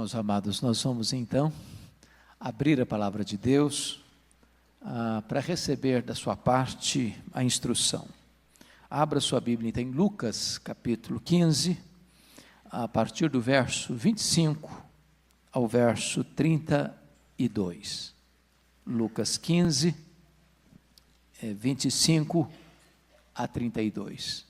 Irmãos amados, nós vamos então abrir a palavra de Deus para receber da sua parte a instrução. Abra sua Bíblia então, em Lucas capítulo 15, a partir do verso 25 ao verso 32. Lucas 15, 25 a 32.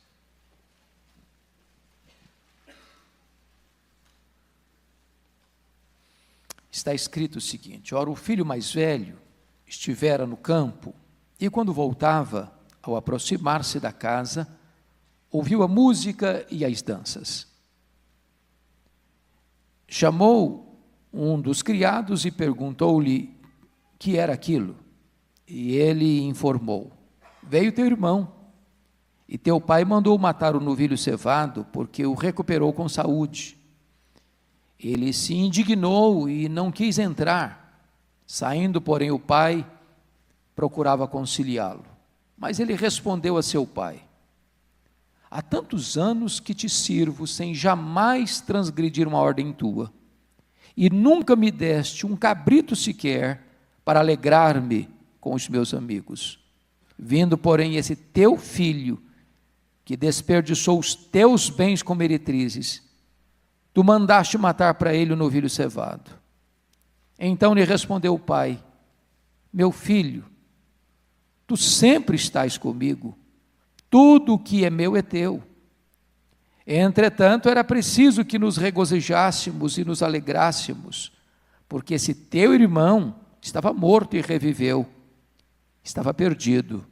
Está escrito o seguinte: ora, o filho mais velho estivera no campo, e quando voltava, ao aproximar-se da casa, ouviu a música e as danças. Chamou um dos criados e perguntou-lhe que era aquilo. E ele informou: veio teu irmão, e teu pai mandou matar o novilho cevado, porque o recuperou com saúde. Ele se indignou e não quis entrar. Saindo, porém, o pai procurava conciliá-lo. Mas ele respondeu a seu pai: há tantos anos que te sirvo sem jamais transgredir uma ordem tua, e nunca me deste um cabrito sequer para alegrar-me com os meus amigos. Vindo, porém, esse teu filho, que desperdiçou os teus bens com meretrizes, tu mandaste matar para ele o novilho cevado. Então lhe respondeu o pai: meu filho, tu sempre estás comigo, tudo o que é meu é teu. Entretanto, era preciso que nos regozijássemos e nos alegrássemos, porque esse teu irmão estava morto e reviveu, estava perdido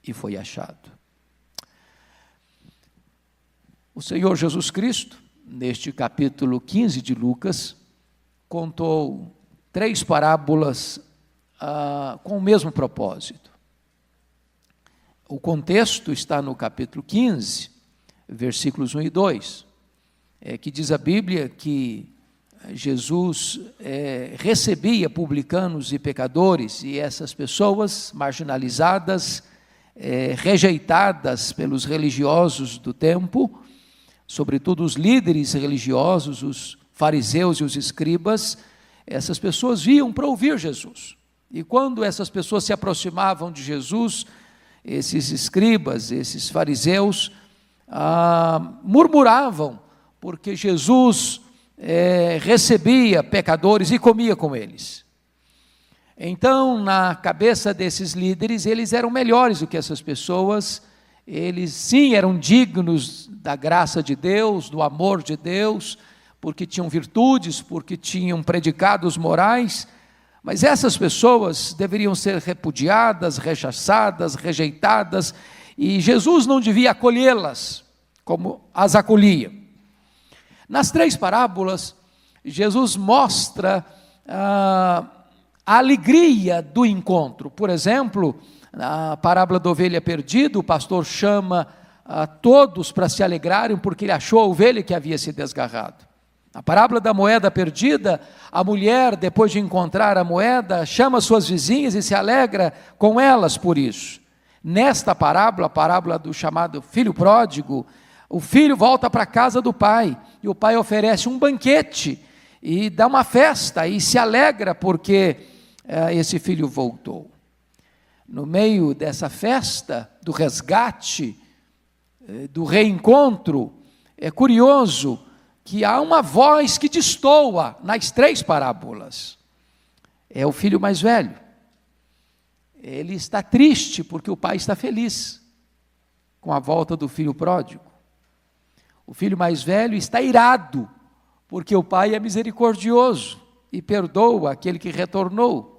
e foi achado. O Senhor Jesus Cristo, neste capítulo 15 de Lucas, contou 3 parábolas com o mesmo propósito. O contexto está no capítulo 15, versículos 1 e 2, que diz a Bíblia que Jesus recebia publicanos e pecadores, e essas pessoas marginalizadas, rejeitadas pelos religiosos do tempo, sobretudo os líderes religiosos, os fariseus e os escribas, essas pessoas vinham para ouvir Jesus. E quando essas pessoas se aproximavam de Jesus, esses escribas, esses fariseus, murmuravam, porque Jesus recebia pecadores e comia com eles. Então, na cabeça desses líderes, eles eram melhores do que essas pessoas. Eles sim eram dignos da graça de Deus, do amor de Deus, porque tinham virtudes, porque tinham predicados morais, mas essas pessoas deveriam ser repudiadas, rechaçadas, rejeitadas, e Jesus não devia acolhê-las como as acolhia. Nas 3 parábolas, Jesus mostra a alegria do encontro. Por exemplo, na parábola da ovelha perdida, o pastor chama a todos para se alegrarem, porque ele achou a ovelha que havia se desgarrado. Na parábola da moeda perdida, a mulher, depois de encontrar a moeda, chama suas vizinhas e se alegra com elas por isso. Nesta parábola, a parábola do chamado filho pródigo, o filho volta para a casa do pai, e o pai oferece um banquete, e dá uma festa, e se alegra porque esse filho voltou. No meio dessa festa, do resgate, do reencontro, é curioso que há uma voz que destoa nas 3 parábolas. É o filho mais velho. Ele está triste porque o pai está feliz com a volta do filho pródigo. O filho mais velho está irado porque o pai é misericordioso e perdoa aquele que retornou.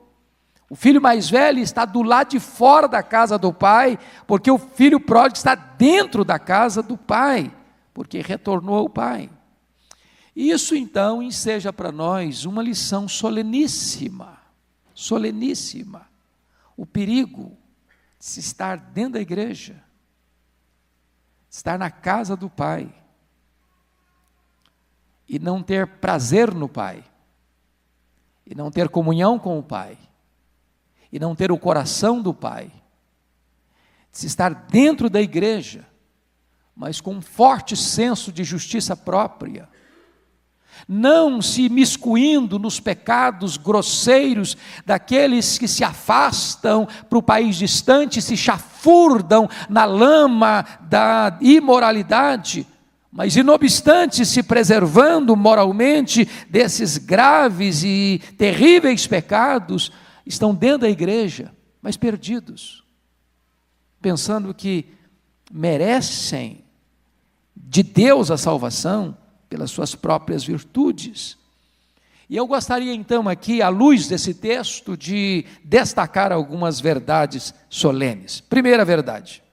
O filho mais velho está do lado de fora da casa do pai, porque o filho pródigo está dentro da casa do pai, porque retornou ao pai. Isso então enseja para nós uma lição soleníssima, soleníssima. O perigo de se estar dentro da igreja, de estar na casa do pai, e não ter prazer no pai, e não ter comunhão com o pai, e não ter o coração do pai, de se estar dentro da igreja, mas com um forte senso de justiça própria, não se miscuindo nos pecados grosseiros daqueles que se afastam para o país distante, se chafurdam na lama da imoralidade, mas não obstante se preservando moralmente desses graves e terríveis pecados, estão dentro da igreja, mas perdidos, pensando que merecem de Deus a salvação pelas suas próprias virtudes. E eu gostaria então aqui, à luz desse texto, de destacar algumas verdades solenes. Primeira verdade: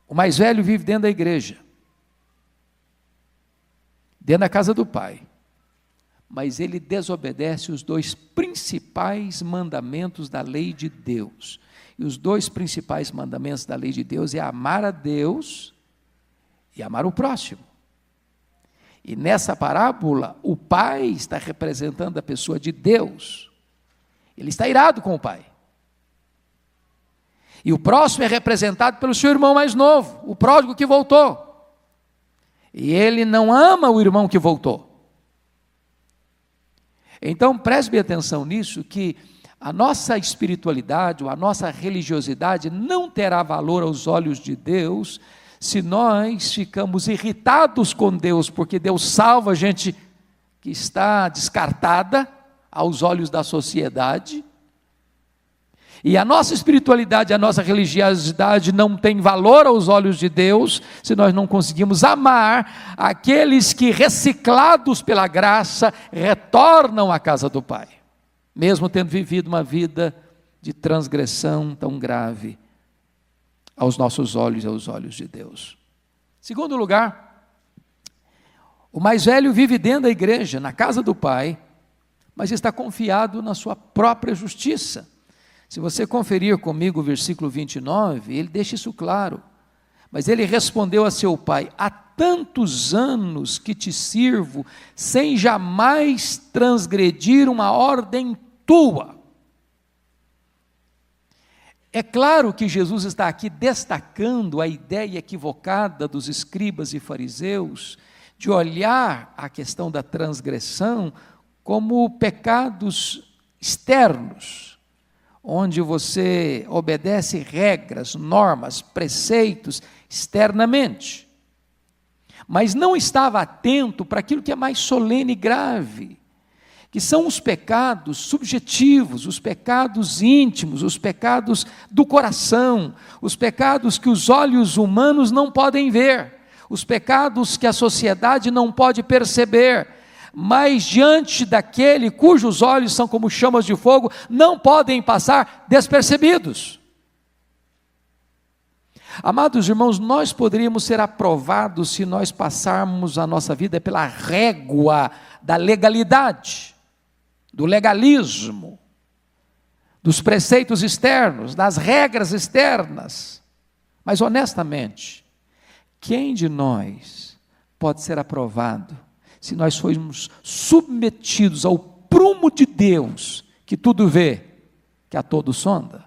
o mais velho vive dentro da igreja, dentro da casa do Pai, mas ele desobedece os dois principais mandamentos da lei de Deus. E os dois principais mandamentos da lei de Deus é amar a Deus e amar o próximo. E nessa parábola, o pai está representando a pessoa de Deus. Ele está irado com o pai. E o próximo é representado pelo seu irmão mais novo, o pródigo que voltou. E ele não ama o irmão que voltou. Então, preste bem atenção nisso, que a nossa espiritualidade, ou a nossa religiosidade não terá valor aos olhos de Deus, se nós ficamos irritados com Deus, porque Deus salva a gente que está descartada aos olhos da sociedade, e a nossa espiritualidade, a nossa religiosidade não tem valor aos olhos de Deus, se nós não conseguimos amar aqueles que, reciclados pela graça, retornam à casa do Pai, mesmo tendo vivido uma vida de transgressão tão grave aos nossos olhos e aos olhos de Deus. Segundo lugar, o mais velho vive dentro da igreja, na casa do Pai, mas está confiado na sua própria justiça. Se você conferir comigo o versículo 29, ele deixa isso claro. Mas ele respondeu a seu pai: há tantos anos que te sirvo, sem jamais transgredir uma ordem tua. É claro que Jesus está aqui destacando a ideia equivocada dos escribas e fariseus, de olhar a questão da transgressão como pecados externos, onde você obedece regras, normas, preceitos externamente, mas não estava atento para aquilo que é mais solene e grave, que são os pecados subjetivos, os pecados íntimos, os pecados do coração, os pecados que os olhos humanos não podem ver, os pecados que a sociedade não pode perceber, mas diante daquele cujos olhos são como chamas de fogo, não podem passar despercebidos. Amados irmãos, nós poderíamos ser aprovados se nós passarmos a nossa vida pela régua da legalidade, do legalismo, dos preceitos externos, das regras externas. Mas honestamente, quem de nós pode ser aprovado se nós formos submetidos ao prumo de Deus, que tudo vê, que a todo sonda,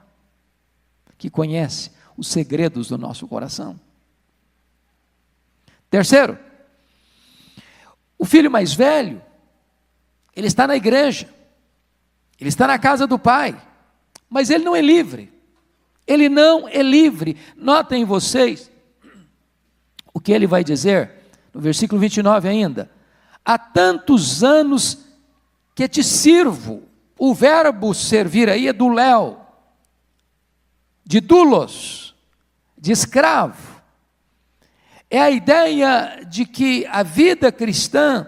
que conhece os segredos do nosso coração? Terceiro, o filho mais velho, ele está na igreja, ele está na casa do pai, mas ele não é livre, ele não é livre. Notem vocês o que ele vai dizer, no versículo 29 ainda: há tantos anos que te sirvo. O verbo servir aí é duléu, de doulos, de escravo. É a ideia de que a vida cristã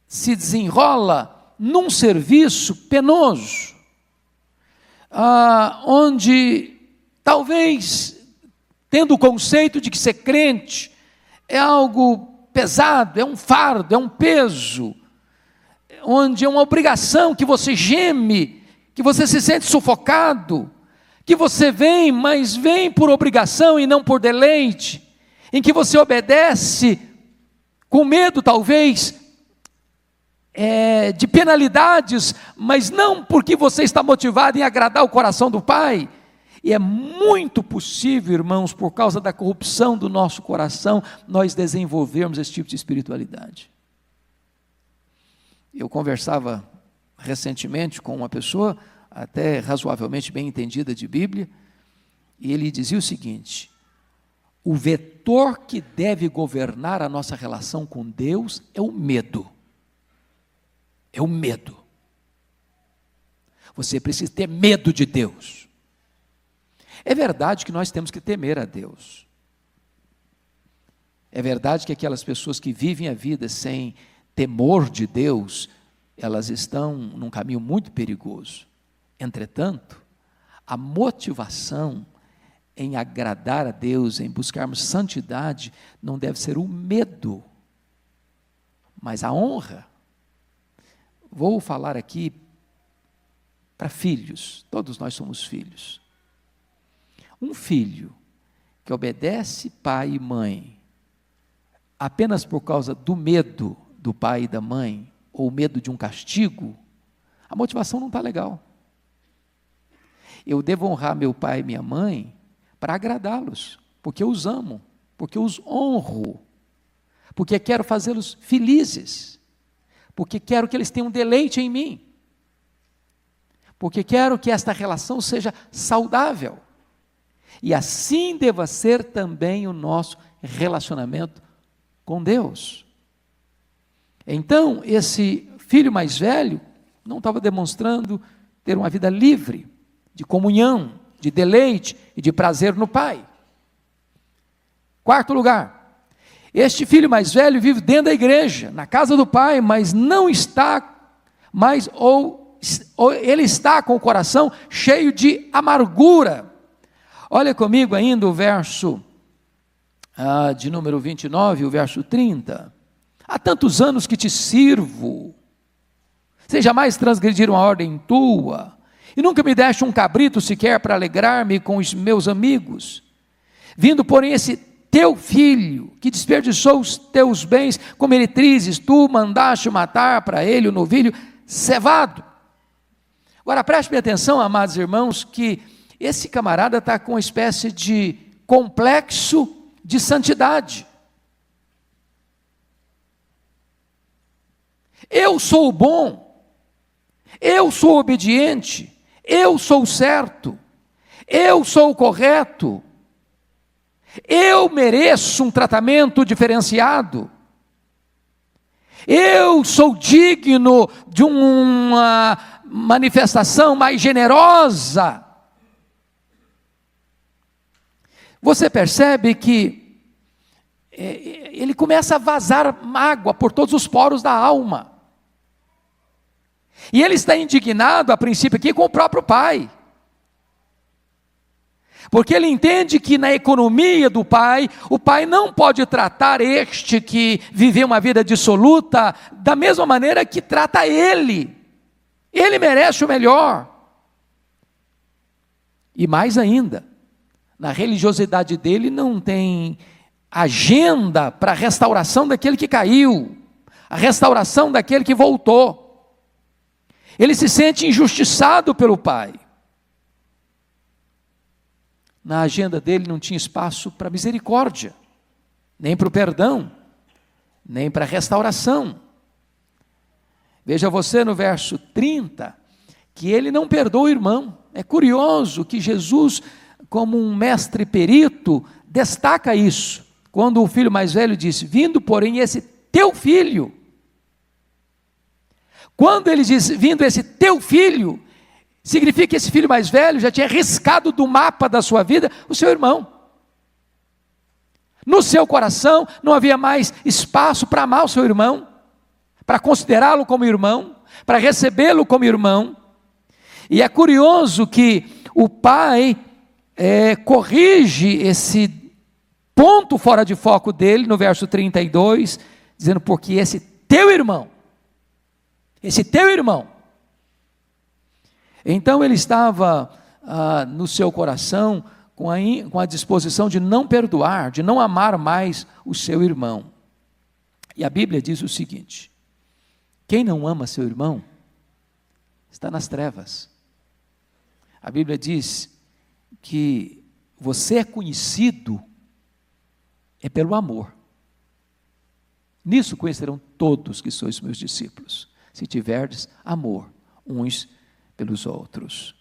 se desenrola num serviço penoso, onde talvez, tendo o conceito de que ser crente é algo pesado, é um fardo, é um peso, onde é uma obrigação que você geme, que você se sente sufocado, que você vem, mas vem por obrigação e não por deleite, em que você obedece com medo talvez de penalidades, mas não porque você está motivado em agradar o coração do Pai. E é muito possível, irmãos, por causa da corrupção do nosso coração, nós desenvolvermos esse tipo de espiritualidade. Eu conversava recentemente com uma pessoa, até razoavelmente bem entendida de Bíblia, e ele dizia o seguinte: o vetor que deve governar a nossa relação com Deus é o medo. É o medo. Você precisa ter medo de Deus. É verdade que nós temos que temer a Deus. É verdade que aquelas pessoas que vivem a vida sem temor de Deus, elas estão num caminho muito perigoso. Entretanto, a motivação em agradar a Deus, em buscarmos santidade, não deve ser o medo, mas a honra. Vou falar aqui para filhos, todos nós somos filhos. Um filho que obedece pai e mãe apenas por causa do medo do pai e da mãe, ou medo de um castigo, a motivação não está legal. Eu devo honrar meu pai e minha mãe para agradá-los, porque eu os amo, porque eu os honro, porque quero fazê-los felizes, porque quero que eles tenham deleite em mim, porque quero que esta relação seja saudável. E assim deva ser também o nosso relacionamento com Deus. Então, esse filho mais velho não estava demonstrando ter uma vida livre, de comunhão, de deleite e de prazer no Pai. Quarto lugar, este filho mais velho vive dentro da igreja, na casa do Pai, mas não está mais, ou ele está com o coração cheio de amargura. Olha comigo ainda o verso de número 29, o verso 30. Há tantos anos que te sirvo, sem jamais transgredir uma ordem tua, e nunca me deste um cabrito sequer para alegrar-me com os meus amigos. Vindo, porém, esse teu filho, que desperdiçou os teus bens com meretrizes, tu mandaste matar para ele o novilho cevado. Agora, preste atenção, amados irmãos, que esse camarada está com uma espécie de complexo de santidade. Eu sou o bom, eu sou obediente, eu sou o certo, eu sou o correto, eu mereço um tratamento diferenciado, eu sou digno de uma manifestação mais generosa. Você percebe que ele começa a vazar mágoa por todos os poros da alma. E ele está indignado, a princípio, aqui com o próprio pai. Porque ele entende que na economia do pai, o pai não pode tratar este que viveu uma vida dissoluta da mesma maneira que trata ele. Ele merece o melhor. E mais ainda, na religiosidade dele não tem agenda para a restauração daquele que caiu, a restauração daquele que voltou. Ele se sente injustiçado pelo pai. Na agenda dele não tinha espaço para misericórdia, nem para o perdão, nem para a restauração. Veja você no verso 30, que ele não perdoa o irmão. É curioso que Jesus, como um mestre perito, destaca isso, quando o filho mais velho disse: vindo, porém, esse teu filho. Quando ele diz, vindo esse teu filho, significa que esse filho mais velho já tinha riscado do mapa da sua vida o seu irmão. No seu coração não havia mais espaço para amar o seu irmão, para considerá-lo como irmão, para recebê-lo como irmão. E é curioso que o pai corrige esse ponto fora de foco dele, no verso 32, dizendo: porque esse teu irmão, então ele estava no seu coração com a disposição de não perdoar, de não amar mais o seu irmão. E a Bíblia diz o seguinte: quem não ama seu irmão, está nas trevas. A Bíblia diz que você é conhecido pelo amor. Nisso conhecerão todos que sois meus discípulos, se tiverdes amor uns pelos outros.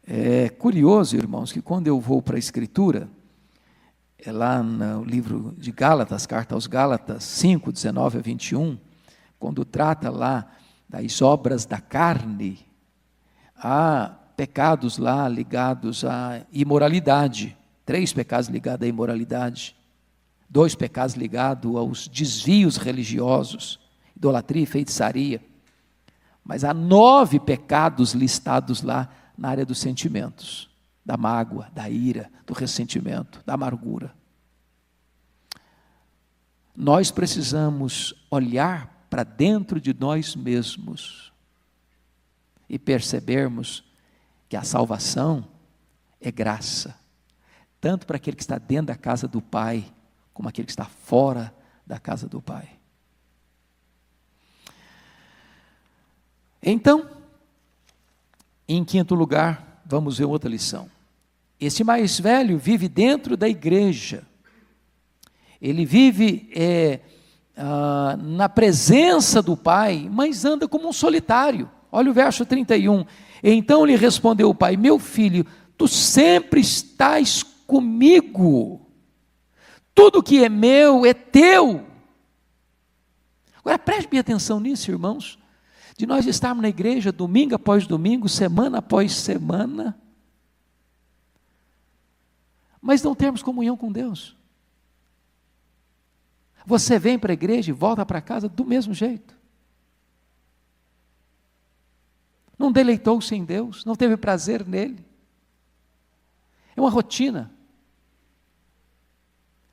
É curioso, irmãos, que quando eu vou para a Escritura, lá no livro de Gálatas, carta aos Gálatas 5, 19 a 21, quando trata lá das obras da carne, há pecados lá ligados à imoralidade, 3 pecados ligados à imoralidade, 2 pecados ligados aos desvios religiosos, idolatria e feitiçaria, mas há 9 pecados listados lá na área dos sentimentos, da mágoa, da ira, do ressentimento, da amargura. Nós precisamos olhar para dentro de nós mesmos e percebermos que a salvação é graça, tanto para aquele que está dentro da casa do Pai, como aquele que está fora da casa do Pai. Então, em quinto lugar, vamos ver outra lição. Esse mais velho vive dentro da igreja, ele vive na presença do Pai, mas anda como um solitário. Olha o verso 31, então lhe respondeu o pai, meu filho, tu sempre estás comigo, tudo que é meu é teu. Agora preste bem atenção nisso, irmãos, de nós estarmos na igreja domingo após domingo, semana após semana, mas não termos comunhão com Deus. Você vem para a igreja e volta para casa do mesmo jeito. Não deleitou-se em Deus, não teve prazer nele. É uma rotina.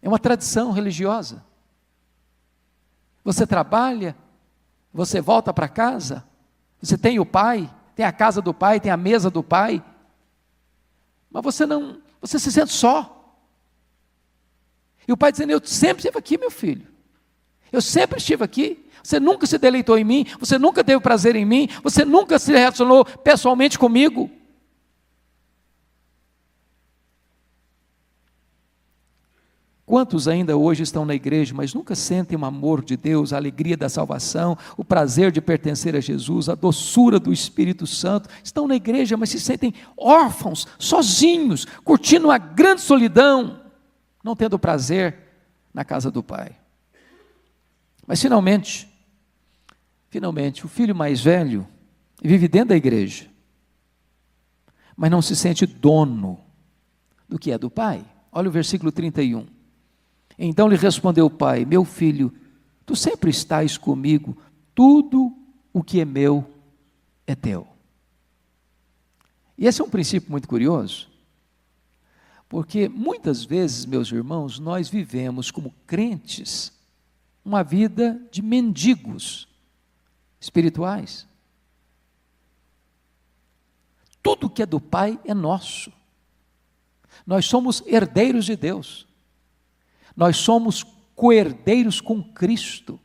É uma tradição religiosa. Você trabalha, você volta para casa, você tem o Pai, tem a casa do Pai, tem a mesa do Pai, mas você se sente só. E o Pai dizendo, eu sempre estive aqui, meu filho, eu sempre estive aqui, você nunca se deleitou em mim, você nunca teve prazer em mim, você nunca se relacionou pessoalmente comigo. Quantos ainda hoje estão na igreja, mas nunca sentem o amor de Deus, a alegria da salvação, o prazer de pertencer a Jesus, a doçura do Espírito Santo, estão na igreja, mas se sentem órfãos, sozinhos, curtindo uma grande solidão, não tendo prazer na casa do Pai. Mas finalmente, o filho mais velho vive dentro da igreja, mas não se sente dono do que é do Pai. Olha o versículo 31. Então lhe respondeu o pai, meu filho, tu sempre estás comigo, tudo o que é meu é teu. E esse é um princípio muito curioso, porque muitas vezes, meus irmãos, nós vivemos como crentes, uma vida de mendigos espirituais. Tudo que é do Pai é nosso. Nós somos herdeiros de Deus. Nós somos co-herdeiros com Cristo.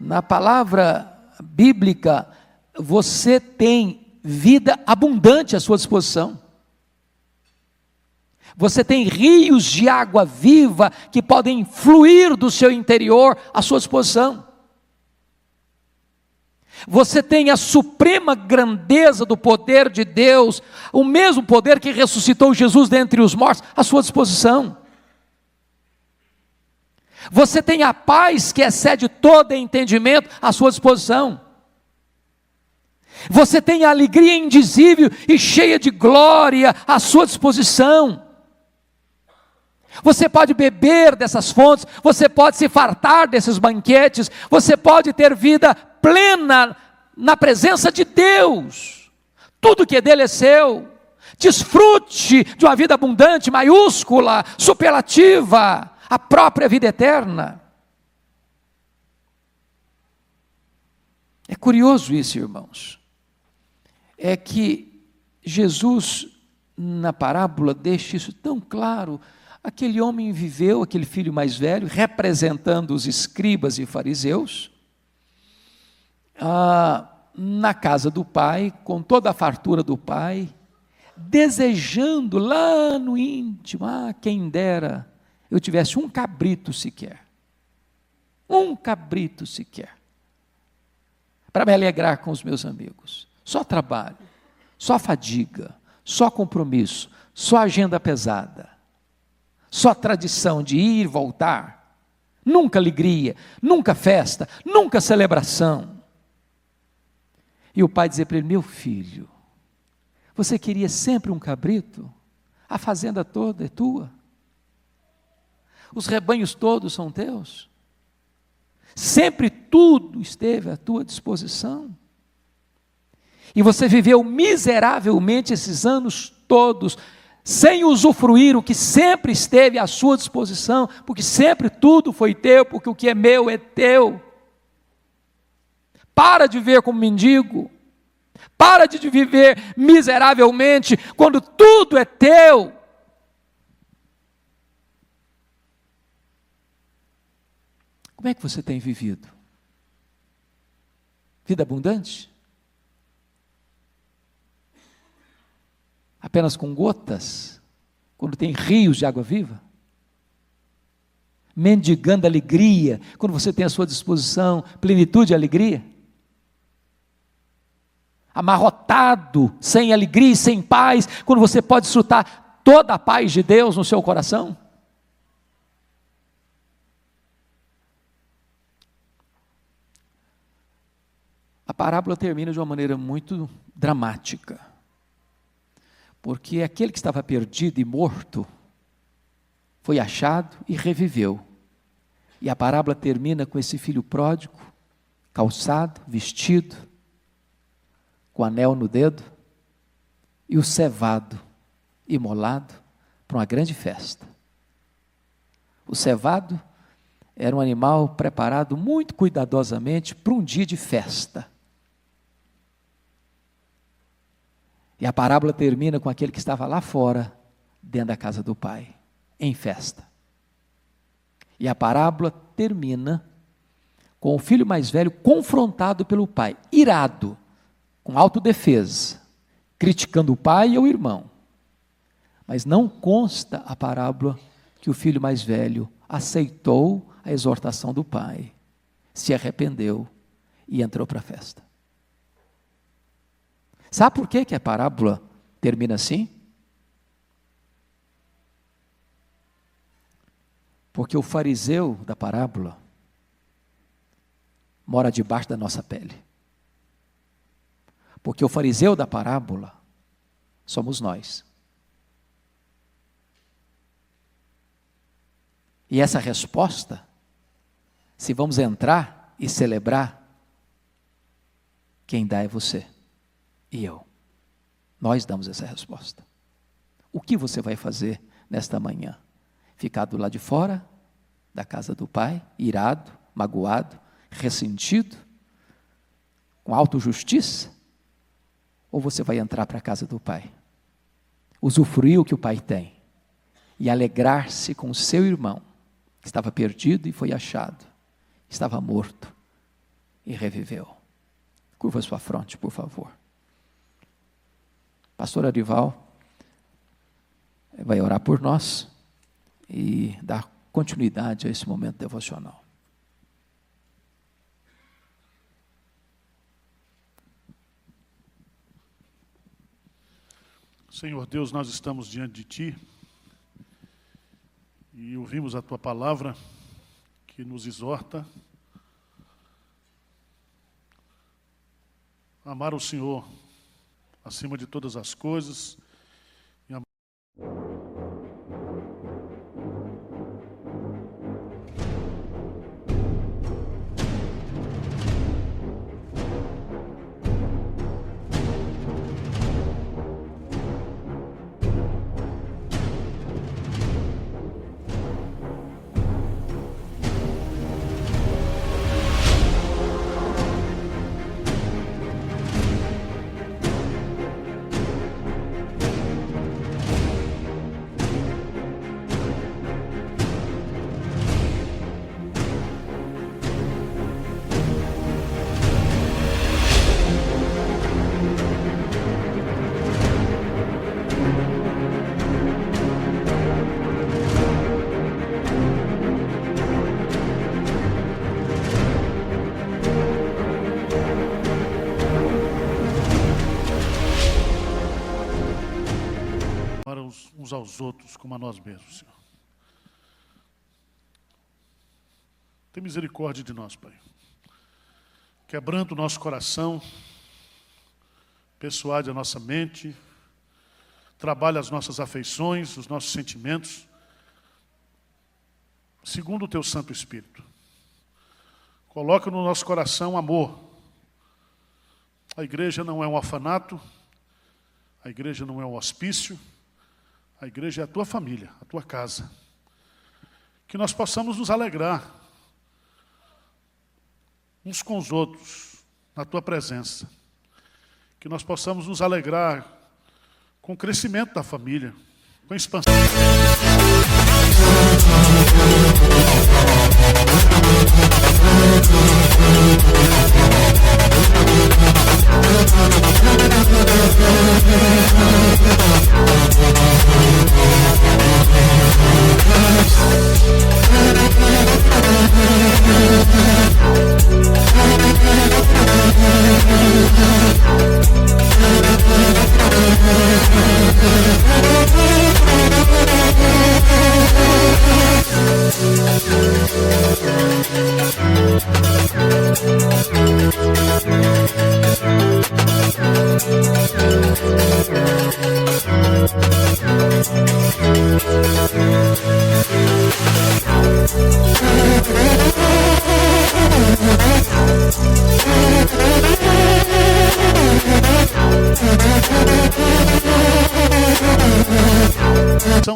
Na palavra bíblica, você tem vida abundante à sua disposição. Você tem rios de água viva que podem fluir do seu interior à sua disposição. Você tem a suprema grandeza do poder de Deus, o mesmo poder que ressuscitou Jesus dentre os mortos, à sua disposição. Você tem a paz que excede todo entendimento à sua disposição. Você tem a alegria indizível e cheia de glória à sua disposição. Você pode beber dessas fontes, você pode se fartar desses banquetes, você pode ter vida plena na presença de Deus. Tudo que é dele é seu. Desfrute de uma vida abundante, maiúscula, superlativa, a própria vida eterna. É curioso isso, irmãos. É que Jesus, na parábola, deixa isso tão claro. Aquele homem viveu, aquele filho mais velho, representando os escribas e fariseus, na casa do pai, com toda a fartura do pai, desejando lá no íntimo, quem dera eu tivesse um cabrito sequer, para me alegrar com os meus amigos. Só trabalho, só fadiga, só compromisso, só agenda pesada, só tradição de ir e voltar, nunca alegria, nunca festa, nunca celebração. E o pai dizia para ele: meu filho, você queria sempre um cabrito? A fazenda toda é tua, os rebanhos todos são teus, sempre tudo esteve à tua disposição, e você viveu miseravelmente esses anos todos, sem usufruir o que sempre esteve à sua disposição, porque sempre tudo foi teu, porque o que é meu é teu. Para de viver como mendigo, para de viver miseravelmente, quando tudo é teu. Como é que você tem vivido? Vida abundante? Apenas com gotas, quando tem rios de água viva? Mendigando alegria, quando você tem à sua disposição plenitude e alegria? Amarrotado, sem alegria e sem paz, quando você pode desfrutar toda a paz de Deus no seu coração? A parábola termina de uma maneira muito dramática, porque aquele que estava perdido e morto foi achado e reviveu. E a parábola termina com esse filho pródigo, calçado, vestido, com anel no dedo, e o cevado, imolado, para uma grande festa. O cevado era um animal preparado muito cuidadosamente para um dia de festa. E a parábola termina com aquele que estava lá fora, dentro da casa do pai, em festa. E a parábola termina com o filho mais velho confrontado pelo pai, irado, com autodefesa, criticando o pai e o irmão. Mas não consta a parábola que o filho mais velho aceitou a exortação do pai, se arrependeu e entrou para a festa. Sabe por que a parábola termina assim? Porque o fariseu da parábola mora debaixo da nossa pele. Porque o fariseu da parábola somos nós. E essa resposta, se vamos entrar e celebrar, quem dá é você e eu. Nós damos essa resposta. O que você vai fazer nesta manhã? Ficar do lado de fora da casa do pai, irado, magoado, ressentido, com autojustiça? Ou você vai entrar para a casa do pai, usufruir o que o pai tem e alegrar-se com o seu irmão, que estava perdido e foi achado, estava morto e reviveu? Curva sua fronte, por favor. Pastor Arival vai orar por nós e dar continuidade a esse momento devocional. Senhor Deus, nós estamos diante de Ti e ouvimos a Tua palavra que nos exorta a amar o Senhor acima de todas as coisas amamos uns aos outros como a nós mesmos, Senhor. Tem misericórdia de nós, Pai. Quebrando o nosso coração, persuade a nossa mente, trabalha as nossas afeições, os nossos sentimentos, segundo o Teu Santo Espírito. Coloca no nosso coração amor. A igreja não é um orfanato, a igreja não é um hospício, a igreja é a Tua família, a Tua casa. Que nós possamos nos alegrar uns com os outros, na Tua presença. Que nós possamos nos alegrar com o crescimento da família, com a expansão.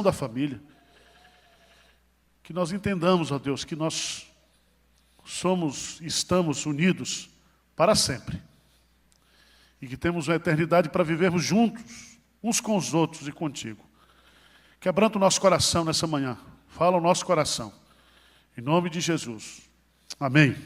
Da família, que nós entendamos, ó Deus, que nós estamos unidos para sempre e que temos uma eternidade para vivermos juntos, uns com os outros e contigo. Quebranta o nosso coração nessa manhã, fala o nosso coração, em nome de Jesus, amém.